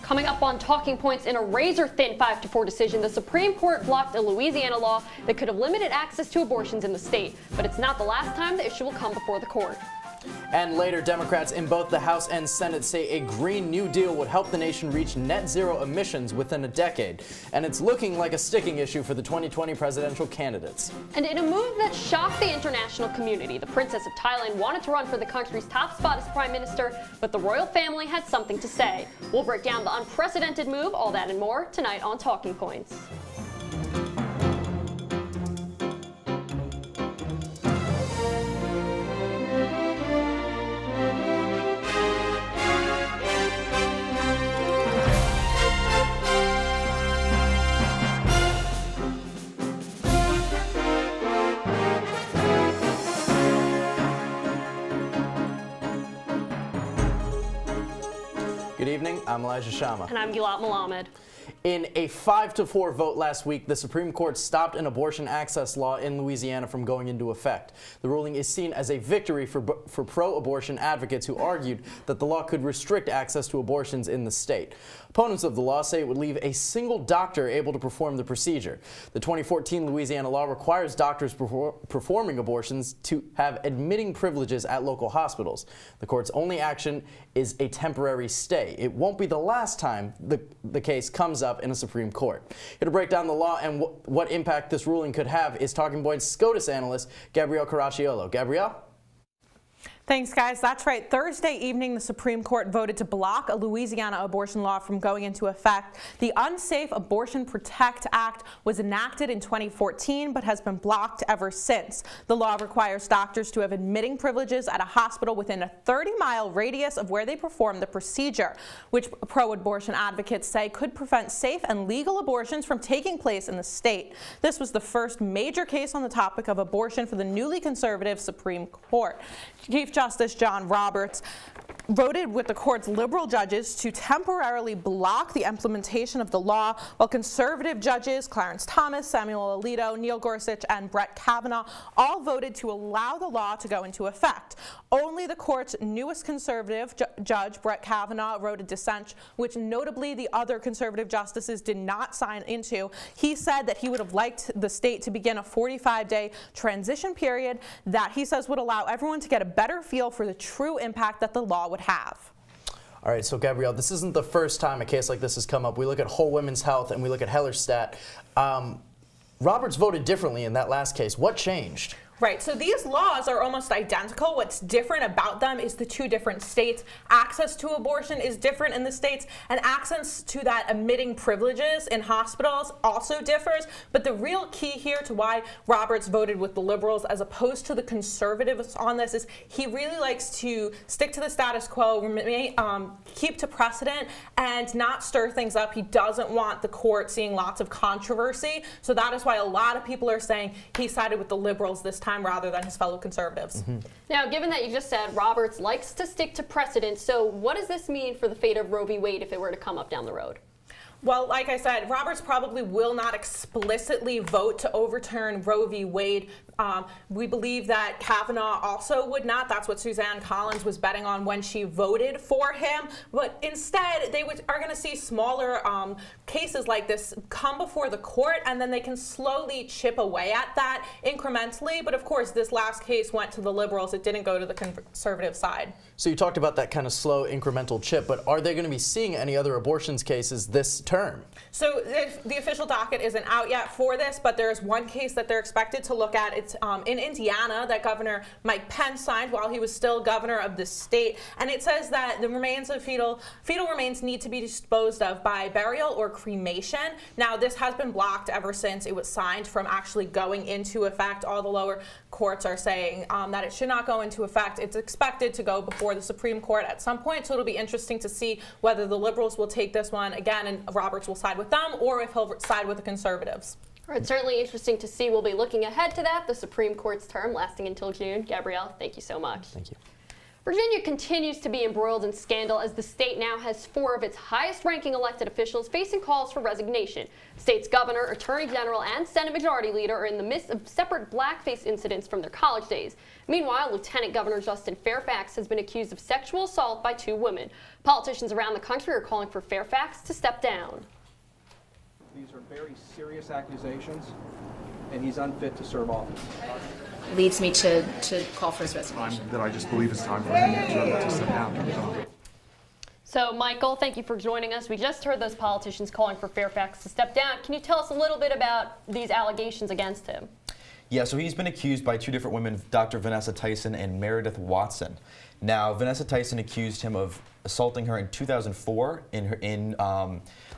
Coming up on Talking Points, in a razor-thin 5-4 decision, the Supreme Court blocked a Louisiana law that could have limited access to abortions in the state. But it's not the last time the issue will come before the court. And later, Democrats in both the House and Senate say a Green New Deal would help the nation reach net zero emissions within a decade. And it's looking like a sticking issue for the 2020 presidential candidates. And in a move that shocked the international community, the Princess of Thailand wanted to run for the country's top spot as prime minister, but the royal family had something to say. We'll break down the unprecedented move, all that and more, tonight on Talking Points. Good evening, I'm Shama. And I'm Gilat Melamed. In a 5-4 vote last week, the Supreme Court stopped an abortion access law in Louisiana from going into effect. The ruling is seen as a victory for pro-abortion advocates who argued that the law could restrict access to abortions in the state. Opponents of the law say it would leave a single doctor able to perform the procedure. The 2014 Louisiana law requires doctors performing abortions to have admitting privileges at local hospitals. The court's only action is a temporary stay. It won't be the last time the case comes up in a Supreme Court. Here to break down the law and what impact this ruling could have is Talking Points SCOTUS analyst Gabrielle Caracciolo. Gabrielle? Thanks, guys. That's right. Thursday evening, the Supreme Court voted to block a Louisiana abortion law from going into effect. The Unsafe Abortion Protect Act was enacted in 2014, but has been blocked ever since. The law requires doctors to have admitting privileges at a hospital within a 30-mile radius of where they perform the procedure, which pro-abortion advocates say could prevent safe and legal abortions from taking place in the state. This was the first major case on the topic of abortion for the newly conservative Supreme Court. Chief Justice John Roberts voted with the court's liberal judges to temporarily block the implementation of the law, while conservative judges Clarence Thomas, Samuel Alito, Neil Gorsuch, and Brett Kavanaugh all voted to allow the law to go into effect. Only the court's newest conservative judge, Brett Kavanaugh, wrote a dissent, which notably the other conservative justices did not sign into. He said that he would have liked the state to begin a 45-day transition period that he says would allow everyone to get a better feel for the true impact that the law would have. All right, so Gabrielle, this isn't the first time a case like this has come up. We look at Whole Women's Health and we look at Hellerstedt. Roberts voted differently in that last case. What changed? Right, so these laws are almost identical. What's different about them is the two different states. Access to abortion is different in the states, and access to that admitting privileges in hospitals also differs. But the real key here to why Roberts voted with the liberals as opposed to the conservatives on this is he really likes to stick to the status quo, keep to precedent, and not stir things up. He doesn't want the court seeing lots of controversy. So that is why a lot of people are saying he sided with the liberals this time rather than his fellow conservatives. Now, given that you just said Roberts likes to stick to precedent, so what does this mean for the fate of Roe v. Wade if it were to come up down the road? Well, like I said, Roberts probably will not explicitly vote to overturn Roe v. Wade. We believe that Kavanaugh also would not. That's what Suzanne Collins was betting on when she voted for him. But instead, they are going to see smaller cases like this come before the court, and then they can slowly chip away at that incrementally. But of course, this last case went to the liberals. It didn't go to the conservative side. So you talked about that kind of slow incremental chip, but are they going to be seeing any other abortions cases this term? So the official docket isn't out yet for this, but there is one case that they're expected to look at. It's in Indiana that Governor Mike Pence signed while he was still governor of the state, and it says that the remains of fetal remains need to be disposed of by burial or cremation. Now, this has been blocked ever since it was signed from actually going into effect. All the lower courts are saying that it should not go into effect. It's expected to go before the Supreme Court at some point, so it'll be interesting to see whether the liberals will take this one again and Roberts will side with them, or if he'll side with the conservatives. All right, certainly interesting to see. We'll be looking ahead to that, the Supreme Court's term lasting until June. Gabrielle, thank you so much. Thank you. Virginia continues to be embroiled in scandal as the state now has 4 of its highest-ranking elected officials facing calls for resignation. The state's governor, attorney general, and Senate Majority Leader are in the midst of separate blackface incidents from their college days. Meanwhile, Lieutenant Governor Justin Fairfax has been accused of sexual assault by 2 women. Politicians around the country are calling for Fairfax to step down. These are very serious accusations, and he's unfit to serve office. Leads me to call for his resignation. That I just believe it's time for him to step down. So, Michael, thank you for joining us. We just heard those politicians calling for Fairfax to step down. Can you tell us a little bit about these allegations against him? Yeah, so he's been accused by 2 different women, Dr. Vanessa Tyson and Meredith Watson. Now, Vanessa Tyson accused him of assaulting her in 2004 in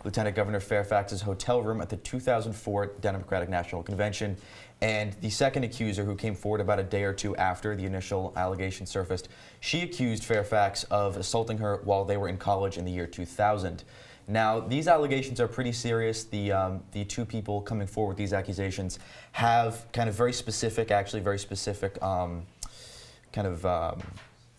Lieutenant Governor Fairfax's hotel room at the 2004 Democratic National Convention. And the second accuser, who came forward about a day or 2 after the initial allegation surfaced, she accused Fairfax of assaulting her while they were in college in the year 2000. Now, these allegations are pretty serious. The 2 people coming forward with these accusations have kind of very specific,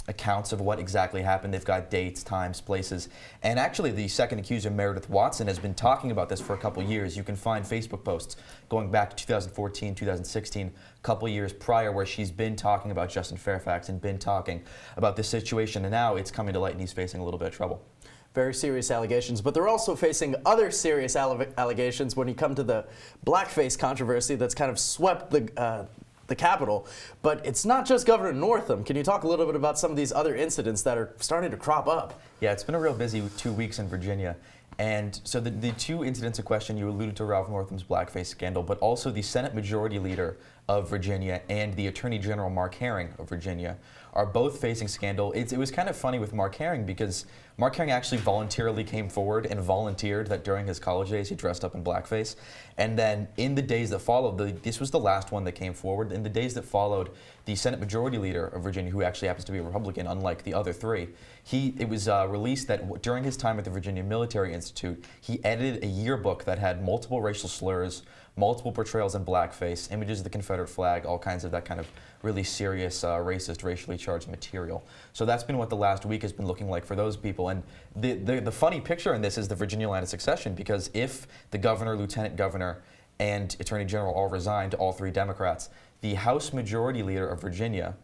accounts of what exactly happened. They've got dates, times, places. And actually, the second accuser, Meredith Watson, has been talking about this for a couple years. You can find Facebook posts going back to 2014, 2016, a couple years prior, where she's been talking about Justin Fairfax and been talking about this situation. And now it's coming to light and he's facing a little bit of trouble. Very serious allegations, but they're also facing other serious allegations when you come to the blackface controversy that's kind of swept the Capitol. But it's not just Governor Northam. Can you talk a little bit about some of these other incidents that are starting to crop up? Yeah, it's been a real busy 2 weeks in Virginia. And so the 2 incidents in question, you alluded to Ralph Northam's blackface scandal, but also the Senate Majority Leader of Virginia and the Attorney General Mark Herring of Virginia are both facing scandal. It was kind of funny with Mark Herring because Mark Herring actually voluntarily came forward and volunteered that during his college days he dressed up in blackface. And then in the days that followed, this was the last one that came forward, in the days that followed, the Senate Majority Leader of Virginia, who actually happens to be a Republican, unlike the other 3, it was released that during his time at the Virginia Military Institute, he edited a yearbook that had multiple racial slurs, multiple portrayals in blackface, images of the Confederate flag, all kinds of that kind of really serious, racist, racially charged material. So that's been what the last week has been looking like for those people. And the funny picture in this is the Virginia line of succession, because if the governor, lieutenant governor, and attorney general all resigned, all 3 Democrats, the House Majority Leader of Virginia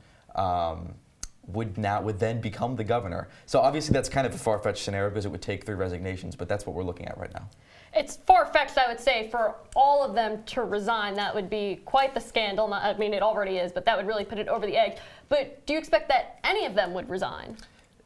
would then become the governor. So obviously that's kind of a far-fetched scenario because it would take 3 resignations, but that's what we're looking at right now. It's far-fetched, I would say, for all of them to resign. That would be quite the scandal. I mean, it already is, but that would really put it over the edge. But do you expect that any of them would resign?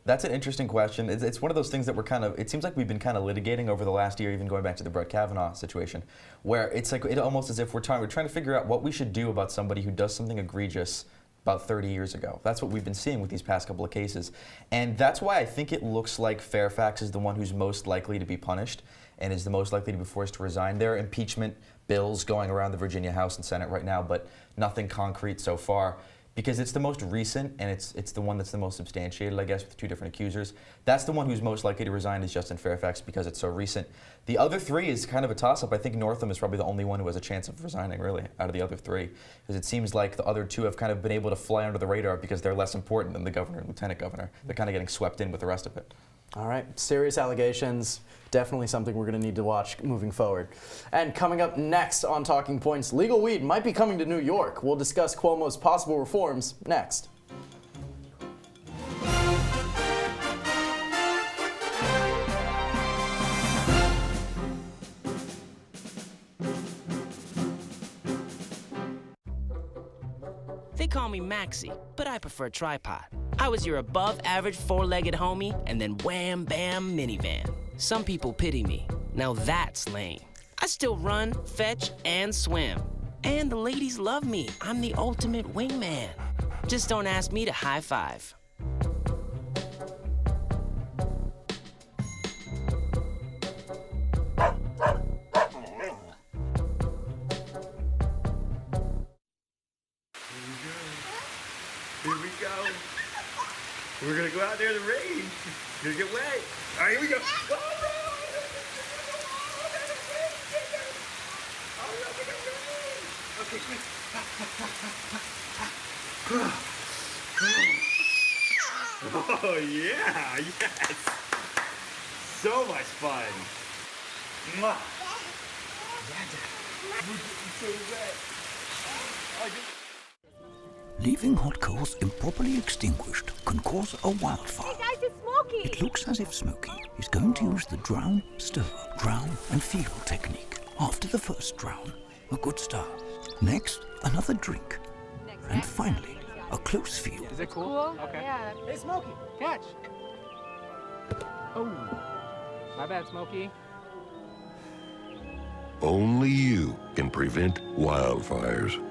That's an interesting question. It's one of those things that it seems like we've been kind of litigating over the last year, even going back to the Brett Kavanaugh situation, where it's like, it almost as if we're trying to figure out what we should do about somebody who does something egregious about 30 years ago. That's what we've been seeing with these past couple of cases. And that's why I think it looks like Fairfax is the one who's most likely to be punished and is the most likely to be forced to resign. There are impeachment bills going around the Virginia House and Senate right now, but nothing concrete so far, because it's the most recent and it's the one that's the most substantiated, I guess, with 2 different accusers. That's the one who's most likely to resign, is Justin Fairfax, because it's so recent. The other 3 is kind of a toss-up. I think Northam is probably the only one who has a chance of resigning, really, out of the other 3, because it seems like the other 2 have kind of been able to fly under the radar because they're less important than the governor and lieutenant governor. They're kind of getting swept in with the rest of it. All right, serious allegations, definitely something we're going to need to watch moving forward. And coming up next on Talking Points, legal weed might be coming to New York. We'll discuss Cuomo's possible reforms next. They call me Maxie, but I prefer tripod. I was your above-average 4-legged homie, and then wham, bam, minivan. Some people pity me. Now that's lame. I still run, fetch, and swim. And the ladies love me. I'm the ultimate wingman. Just don't ask me to high five. Here we go. We're gonna go out there in the rain. Gonna get wet. All right, here we go. Okay, quick. Oh, yeah, yes. So much fun. Mwah. So wet. Leaving hot coals improperly extinguished can cause a wildfire. Hey guys, it's Smokey! It looks as if Smokey is going to use the drown, stir, drown and feel technique. After the first drown, a good start. Next, another drink. And finally, a close feel. Is it cool? Okay. Yeah. Hey, Smokey, catch. Oh, my bad, Smokey. Only you can prevent wildfires.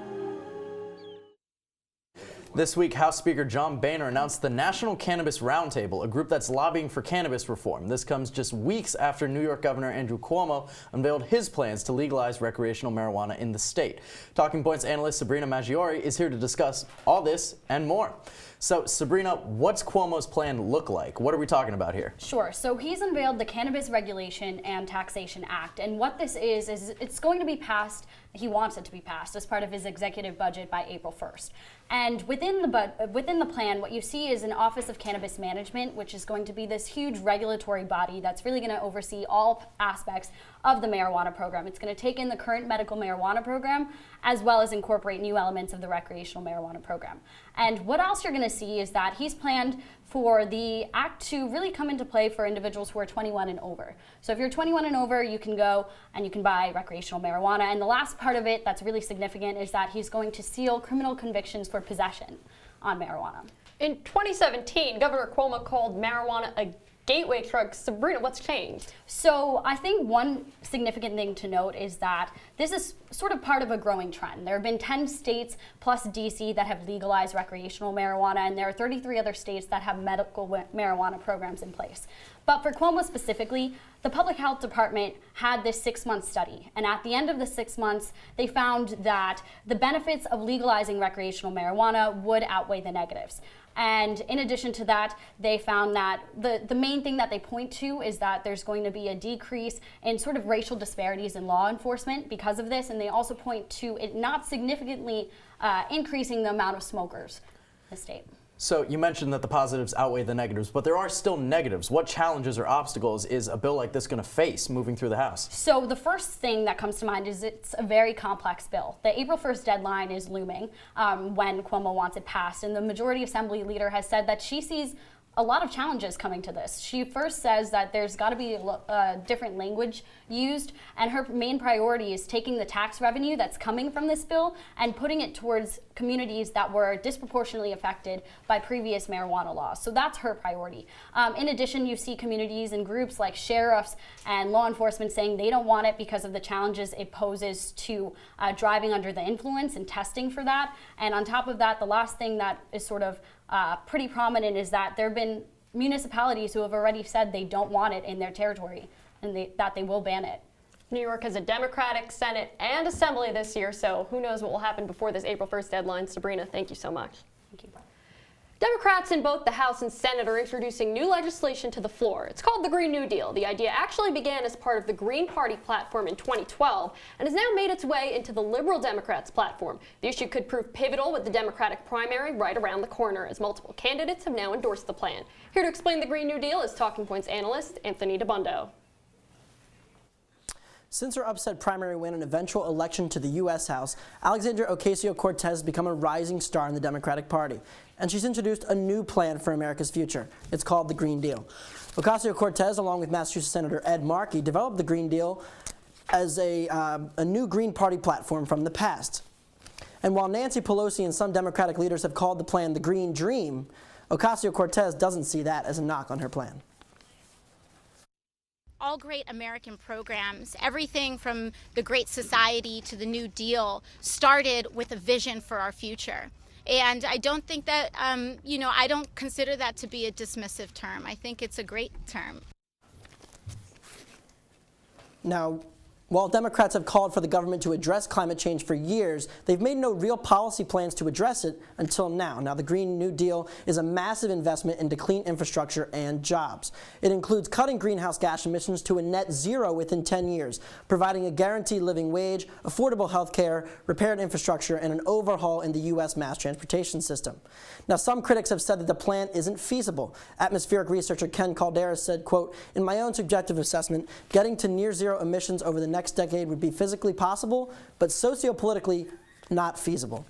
This week, House Speaker John Boehner announced the National Cannabis Roundtable, a group that's lobbying for cannabis reform. This comes just weeks after New York Governor Andrew Cuomo unveiled his plans to legalize recreational marijuana in the state. Talking Points Analyst Sabrina Maggiore is here to discuss all this and more. So, Sabrina, what's Cuomo's plan look like? What are we talking about here? Sure. So he's unveiled the Cannabis Regulation and Taxation Act, and what this is it's going to be passed. He wants it to be passed as part of his executive budget by April 1st. And within the plan, what you see is an Office of Cannabis Management, which is going to be this huge regulatory body that's really going to oversee all aspects of the marijuana program. It's going to take in the current medical marijuana program as well as incorporate new elements of the recreational marijuana program. And what else you're going to see is that he's planned for the act to really come into play for individuals who are 21 and over. So if you're 21 and over, you can go and you can buy recreational marijuana. And the last part of it that's really significant is that he's going to seal criminal convictions for possession on marijuana. In 2017, Governor Cuomo called marijuana a gateway drug. Sabrina, what's changed? So I think one significant thing to note is that this is sort of part of a growing trend. There have been 10 states plus DC that have legalized recreational marijuana, and there are 33 other states that have medical marijuana programs in place. But for Cuomo specifically, the Public Health Department had this 6-month study, and at the end of the 6 months, they found that the benefits of legalizing recreational marijuana would outweigh the negatives. And in addition to that, they found that the main thing that they point to is that there's going to be a decrease in sort of racial disparities in law enforcement because of this, and they also point to it not significantly increasing the amount of smokers in the state. So you mentioned that the positives outweigh the negatives, but there are still negatives. What challenges or obstacles is a bill like this going to face moving through the House? So the first thing that comes to mind is it's a very complex bill. The April 1st deadline is looming when Cuomo wants it passed, and the Majority Assembly leader has said that she sees a lot of challenges coming to this. She first says that there's got to be a different language used, and her main priority is taking the tax revenue that's coming from this bill and putting it towards communities that were disproportionately affected by previous marijuana laws. So that's her priority. In addition, you see communities and groups like sheriffs and law enforcement saying they don't want it because of the challenges it poses to driving under the influence and testing for that. And on top of that, the last thing that is sort of pretty prominent is that there have been municipalities who have already said they don't want it in their territory and that they will ban it. New York has a Democratic Senate and Assembly this year, so who knows what will happen before this April 1st deadline. Sabrina, thank you so much. Thank you. Democrats in both the House and Senate are introducing new legislation to the floor. It's called the Green New Deal. The idea actually began as part of the Green Party platform in 2012 and has now made its way into the Liberal Democrats platform. The issue could prove pivotal with the Democratic primary right around the corner, as multiple candidates have now endorsed the plan. Here to explain the Green New Deal is Talking Points analyst Anthony DeBundo. Since her upset primary win and eventual election to the U.S. House, Alexandria Ocasio-Cortez has become a rising star in the Democratic Party, and she's introduced a new plan for America's future. It's called the Green Deal. Ocasio-Cortez, along with Massachusetts Senator Ed Markey, developed the Green Deal as a new Green Party platform from the past. And while Nancy Pelosi and some Democratic leaders have called the plan the Green Dream, Ocasio-Cortez doesn't see that as a knock on her plan. All great American programs, everything from the Great Society to the New Deal, started with a vision for our future. And I don't think that, I don't consider that to be a dismissive term. I think it's a great term. Now, While Democrats have called for the government to address climate change for years, they've made no real policy plans to address it until now. Now, the Green New Deal is a massive investment into clean infrastructure and jobs. It includes cutting greenhouse gas emissions to a net zero within 10 years, providing a guaranteed living wage, affordable health care, repaired infrastructure, and an overhaul in the U.S. mass transportation system. Now, some critics have said that the plan isn't feasible. Atmospheric researcher Ken Caldera said, quote, "In my own subjective assessment, getting to near zero emissions over the next decade would be physically possible, but sociopolitically not feasible."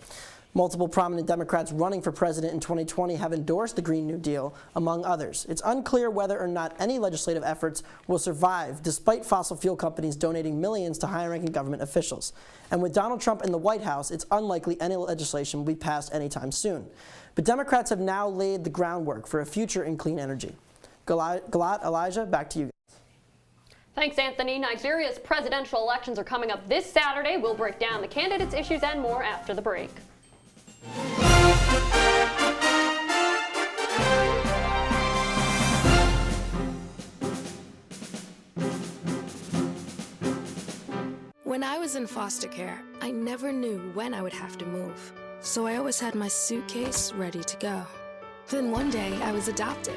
Multiple prominent Democrats running for president in 2020 have endorsed the Green New Deal, among others. It's unclear whether or not any legislative efforts will survive, despite fossil fuel companies donating millions to high-ranking government officials. And with Donald Trump in the White House, it's unlikely any legislation will be passed anytime soon. But Democrats have now laid the groundwork for a future in clean energy. Gilat, Elijah, back to you. Thanks, Anthony. Nigeria's presidential elections are coming up this Saturday. We'll break down the candidates' issues and more after the break. When I was in foster care, I never knew when I would have to move. So I always had my suitcase ready to go. Then one day I was adopted.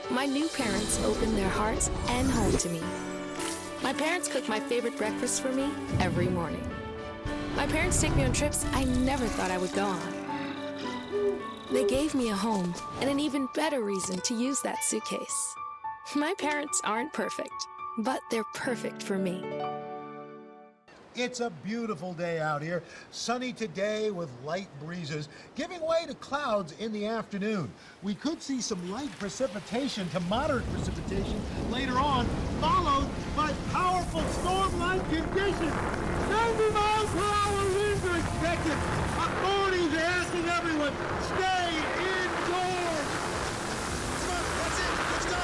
My new parents opened their hearts and home to me. My parents cook my favorite breakfast for me every morning. My parents take me on trips I never thought I would go on. They gave me a home and an even better reason to use that suitcase. My parents aren't perfect, but they're perfect for me. It's a beautiful day out here. Sunny today with light breezes, giving way to clouds in the afternoon. We could see some light precipitation to moderate precipitation later on, followed by powerful storm-like conditions. 90 miles per hour winds are expected. Authorities are asking everyone, stay indoors. Come on, that's it. Let's go.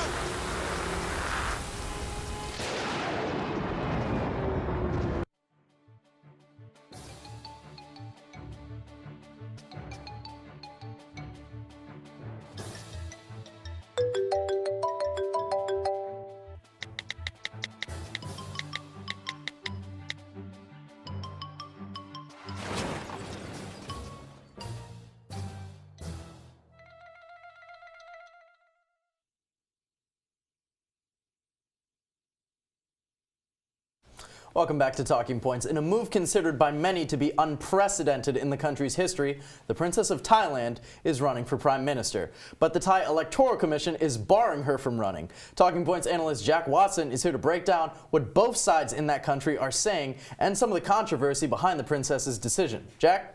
Welcome back to Talking Points. In a move considered by many to be unprecedented in the country's history, the Princess of Thailand is running for Prime Minister. But the Thai Electoral Commission is barring her from running. Talking Points analyst Jack Watson is here to break down what both sides in that country are saying and some of the controversy behind the princess's decision. Jack?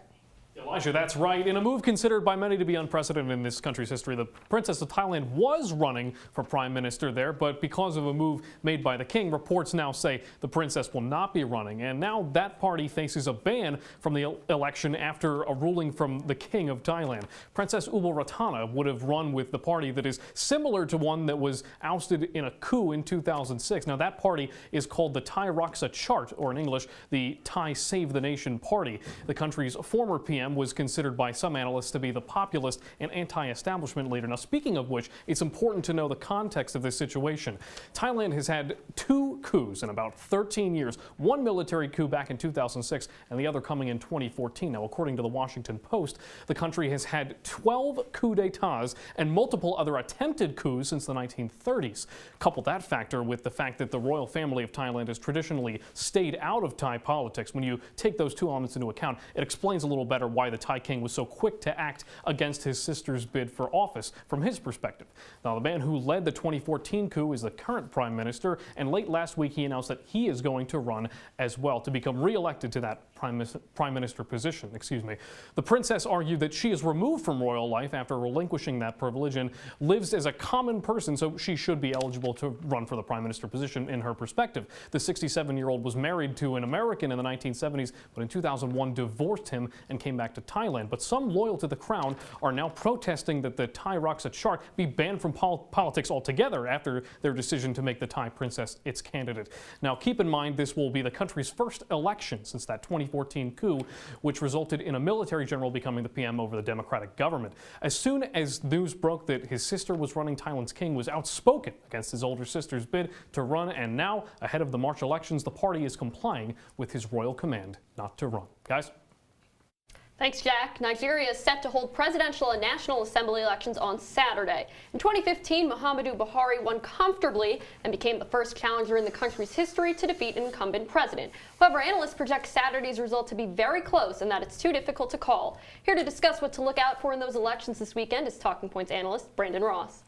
Elijah, that's right. In a move considered by many to be unprecedented in this country's history, the Princess of Thailand was running for Prime Minister there, but because of a move made by the king, reports now say the princess will not be running. And now that party faces a ban from the election after a ruling from the king of Thailand. Princess Uluratana would have run with the party that is similar to one that was ousted in a coup in 2006. Now that party is called the Thai Raksa Chart, or in English, the Thai Save the Nation Party. The country's former PM was considered by some analysts to be the populist and anti-establishment leader. Now, speaking of which, it's important to know the context of this situation. Thailand has had 2 coups in about 13 years, one military coup back in 2006 and the other coming in 2014. Now, according to the Washington Post, the country has had 12 coups d'etats and multiple other attempted coups since the 1930s. Couple that factor with the fact that the royal family of Thailand has traditionally stayed out of Thai politics. When you take those 2 elements into account, it explains a little better why the Thai king was so quick to act against his sister's bid for office from his perspective. Now, the man who led the 2014 coup is the current prime minister, and late last week he announced that he is going to run as well to become re-elected to that prime minister position. The princess argued that she is removed from royal life after relinquishing that privilege and lives as a common person, so she should be eligible to run for the prime minister position in her perspective. The 67-year-old was married to an American in the 1970s, but in 2001 divorced him and came back back to Thailand. But some loyal to the crown are now protesting that the Thai Raksa Chart be banned from politics altogether after their decision to make the Thai princess its candidate. Now, keep in mind, this will be the country's first election since that 2014 coup, which resulted in a military general becoming the PM over the democratic government. As soon as news broke that his sister was running, Thailand's king was outspoken against his older sister's bid to run, and now, ahead of the March elections, the party is complying with his royal command not to run. Guys? Thanks, Jack. Nigeria is set to hold presidential and national assembly elections on Saturday. In 2015, Muhammadu Buhari won comfortably and became the first challenger in the country's history to defeat an incumbent president. However, analysts project Saturday's result to be very close and that it's too difficult to call. Here to discuss what to look out for in those elections this weekend is Talking Points analyst Brandon Ross.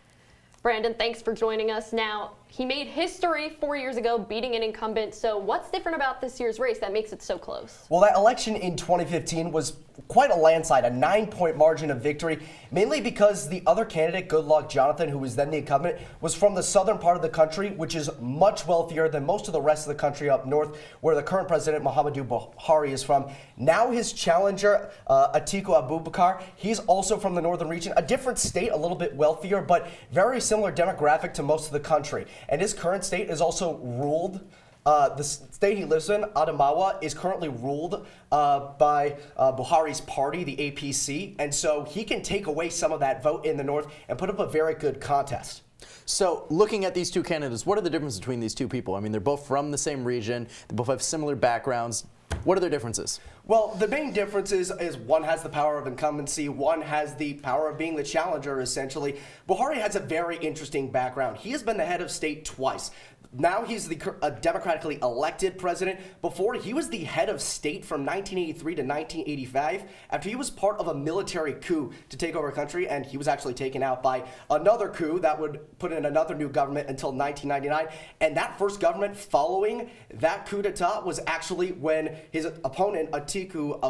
Brandon, thanks for joining us. Now, he made history 4 years ago beating an incumbent, so what's different about this year's race that makes it so close? Well, that election in 2015 was quite a landslide, a 9-point margin of victory, mainly because the other candidate, Goodluck Jonathan, who was then the incumbent, was from the southern part of the country, which is much wealthier than most of the rest of the country up north, where the current president, Muhammadu Buhari, is from. Now his challenger, Atiku Abubakar, he's also from the northern region, a different state, a little bit wealthier, but very similar demographic to most of the country. And his current state is also ruled, the state he lives in, Adamawa, is currently ruled by Buhari's party, the APC, and so he can take away some of that vote in the north and put up a very good contest. So, looking at these two candidates, what are the differences between these two people? I mean, they're both from the same region, they both have similar backgrounds. What are their differences? Well, the main difference is one has the power of incumbency, one has the power of being the challenger, essentially. Buhari has a very interesting background. He has been the head of state twice. Now he's the democratically elected president. Before, he was the head of state from 1983 to 1985 after he was part of a military coup to take over a country, and he was actually taken out by another coup that would put in another new government until 1999. And that first government following that coup d'etat was actually when his opponent, Atiku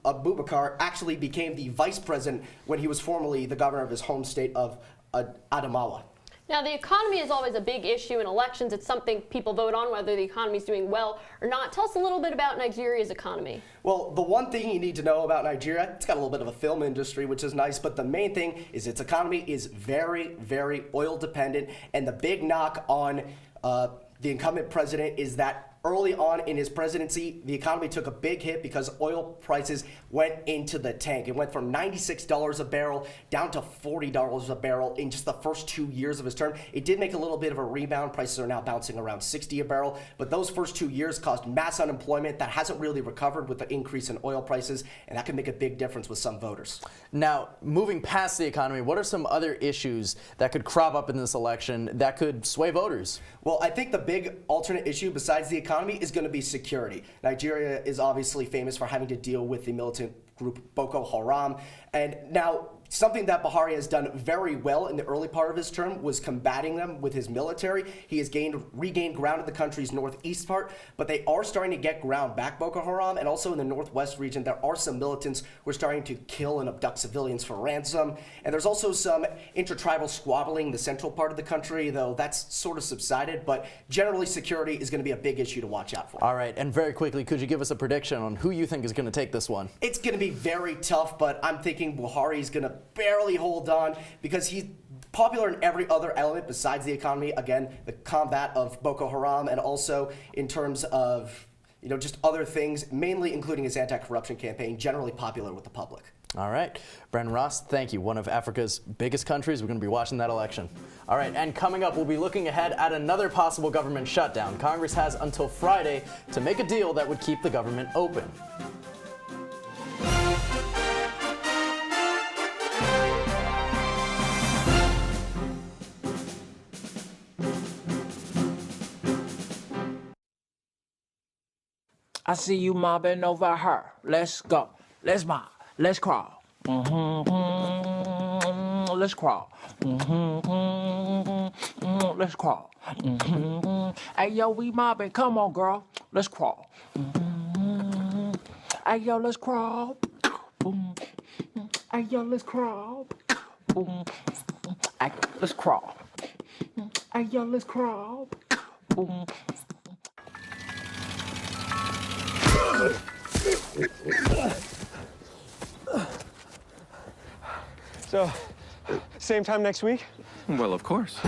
Abubakar, actually became the vice president when he was formerly the governor of his home state of Adamawa. Now, the economy is always a big issue in elections. It's something people vote on, whether the economy is doing well or not. Tell us a little bit about Nigeria's economy. Well, the one thing you need to know about Nigeria, it's got a little bit of a film industry, which is nice, but the main thing is its economy is very, very oil dependent, and the big knock on the incumbent president is that early on in his presidency, the economy took a big hit because oil prices went into the tank. It went from $96 a barrel down to $40 a barrel in just the first 2 years of his term. It did make a little bit of a rebound. Prices are now bouncing around $60 a barrel, but those first 2 years caused mass unemployment that hasn't really recovered with the increase in oil prices, and that can make a big difference with some voters. Now, moving past the economy, what are some other issues that could crop up in this election that could sway voters? Well, I think the big alternate issue besides the economy is going to be security. Nigeria is obviously famous for having to deal with the militant group Boko Haram, and now something that Buhari has done very well in the early part of his term was combating them with his military. He has regained ground in the country's northeast part, but they are starting to get ground back, Boko Haram, and also in the northwest region, there are some militants who are starting to kill and abduct civilians for ransom. And there's also some intertribal squabbling in the central part of the country, though that's sort of subsided, but generally security is going to be a big issue to watch out for. All right, and very quickly, could you give us a prediction on who you think is going to take this one? It's going to be very tough, but I'm thinking Buhari is going to barely hold on because he's popular in every other element besides the economy. Again, the combat of Boko Haram, and also in terms of, just other things, mainly including his anti-corruption campaign, generally popular with the public. All right. Brandon Ross, thank you. One of Africa's biggest countries. We're going to be watching that election. All right, and coming up, we'll be looking ahead at another possible government shutdown. Congress has until Friday to make a deal that would keep the government open. I see you mobbing over her. Let's go. Let's mob. Let's crawl. Let's crawl. Let's crawl. Hey, yo, we mobbing. Come on, girl. Let's crawl. Hey, yo, let's crawl. Hey, yo, let's crawl. Hey, let's crawl. Hey, yo, let's crawl. So, same time next week? Well, of course.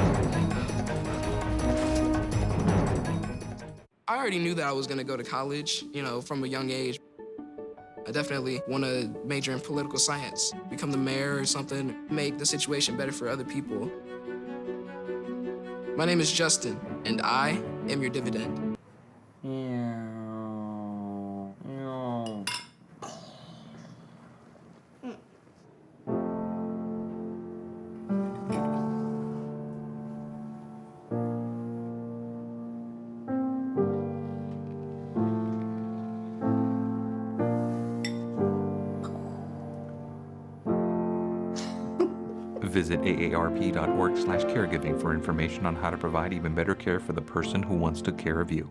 I already knew that I was going to go to college, you know, from a young age. I definitely want to major in political science, become the mayor or something, make the situation better for other people. My name is Justin, and I am your dividend. Visit aarp.org/caregiving for information on how to provide even better care for the person who once took care of you.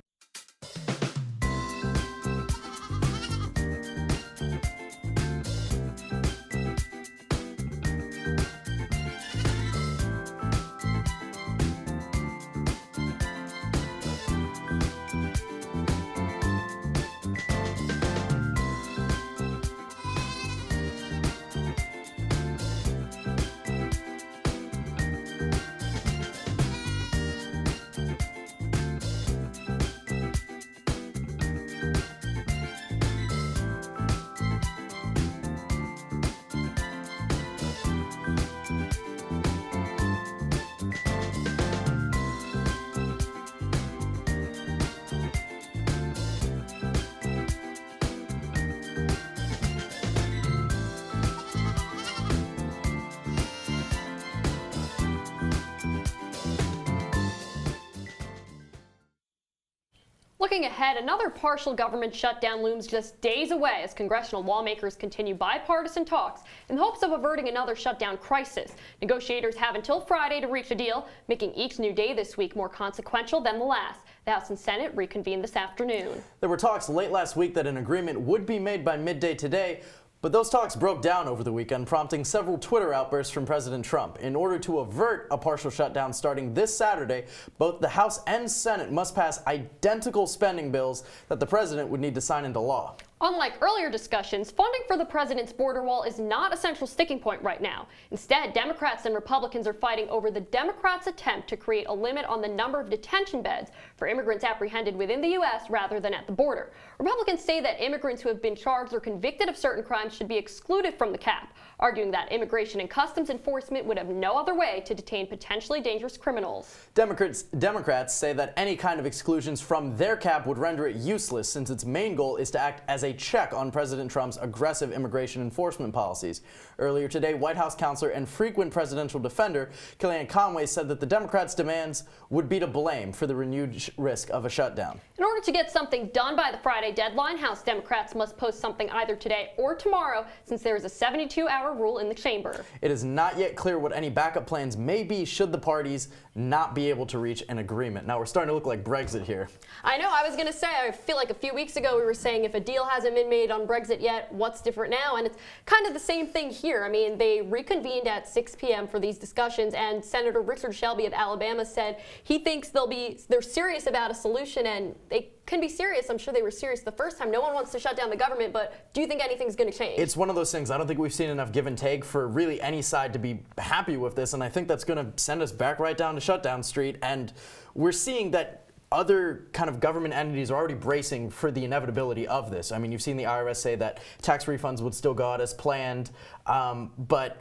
Looking ahead, another partial government shutdown looms just days away as congressional lawmakers continue bipartisan talks in hopes of averting another shutdown crisis. Negotiators have until Friday to reach a deal, making each new day this week more consequential than the last. The House and Senate reconvene this afternoon. There were talks late last week that an agreement would be made by midday today, but those talks broke down over the weekend, prompting several Twitter outbursts from President Trump. In order to avert a partial shutdown starting this Saturday, both the House and Senate must pass identical spending bills that the president would need to sign into law. Unlike earlier discussions, funding for the president's border wall is not a central sticking point right now. Instead, Democrats and Republicans are fighting over the Democrats' attempt to create a limit on the number of detention beds for immigrants apprehended within the U.S. rather than at the border. Republicans say that immigrants who have been charged or convicted of certain crimes should be excluded from the cap, arguing that Immigration and Customs Enforcement would have no other way to detain potentially dangerous criminals. Democrats say that any kind of exclusions from their cap would render it useless, since its main goal is to act as a check on President Trump's aggressive immigration enforcement policies. Earlier today, White House counselor and frequent presidential defender Kellyanne Conway said that the Democrats' demands would be to blame for the renewed risk of a shutdown. In order to get something done by the Friday deadline, House Democrats must post something either today or tomorrow, since there is a 72-hour rule in the chamber. It is not yet clear what any backup plans may be should the parties not be able to reach an agreement. Now, we're starting to look like Brexit here. I know, I was going to say, I feel like a few weeks ago we were saying if a deal hasn't been made on Brexit yet, what's different now? And it's kind of the same thing here. I mean, they reconvened at 6 p.m. for these discussions, and Senator Richard Shelby of Alabama said he thinks they're serious about a solution, and they can be serious. I'm sure they were serious the first time. No one wants to shut down the government, but do you think anything's going to change? It's one of those things. I don't think we've seen enough give and take for really any side to be happy with this, and I think that's going to send us back right down to shutdown street. And we're seeing that other kind of government entities are already bracing for the inevitability of this. I mean, you've seen the IRS say that tax refunds would still go out as planned, but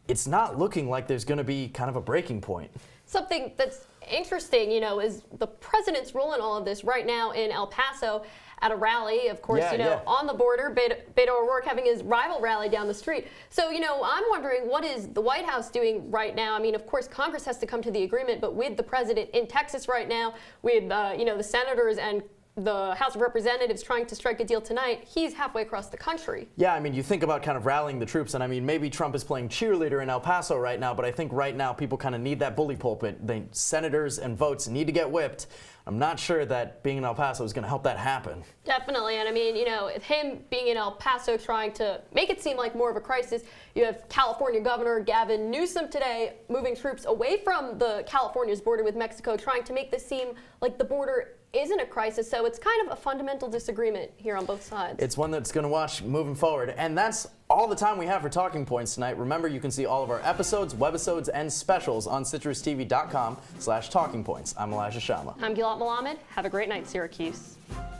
it's not looking like there's going to be kind of a breaking point. Something that's interesting, is the president's role in all of this right now in El Paso at a rally, of course, on the border, Beto O'Rourke having his rival rally down the street. So, I'm wondering, what is the White House doing right now? I mean, of course, Congress has to come to the agreement, but with the president in Texas right now, with, the senators and the House of Representatives trying to strike a deal tonight, he's halfway across the country. Yeah, I mean, you think about kind of rallying the troops, and I mean, maybe Trump is playing cheerleader in El Paso right now, but I think right now people kind of need that bully pulpit. The senators and votes need to get whipped. I'm not sure that being in El Paso is going to help that happen. Definitely, and I mean, him being in El Paso trying to make it seem like more of a crisis. You have California Governor Gavin Newsom today moving troops away from California's border with Mexico, trying to make this seem like the border isn't a crisis, so it's kind of a fundamental disagreement here on both sides. It's one that's going to watch moving forward. And that's all the time we have for Talking Points tonight. Remember, you can see all of our episodes, webisodes, and specials on CitrusTV.com/talkingpoints. I'm Elijah Shama. I'm Gilat Melamed. Have a great night, Syracuse.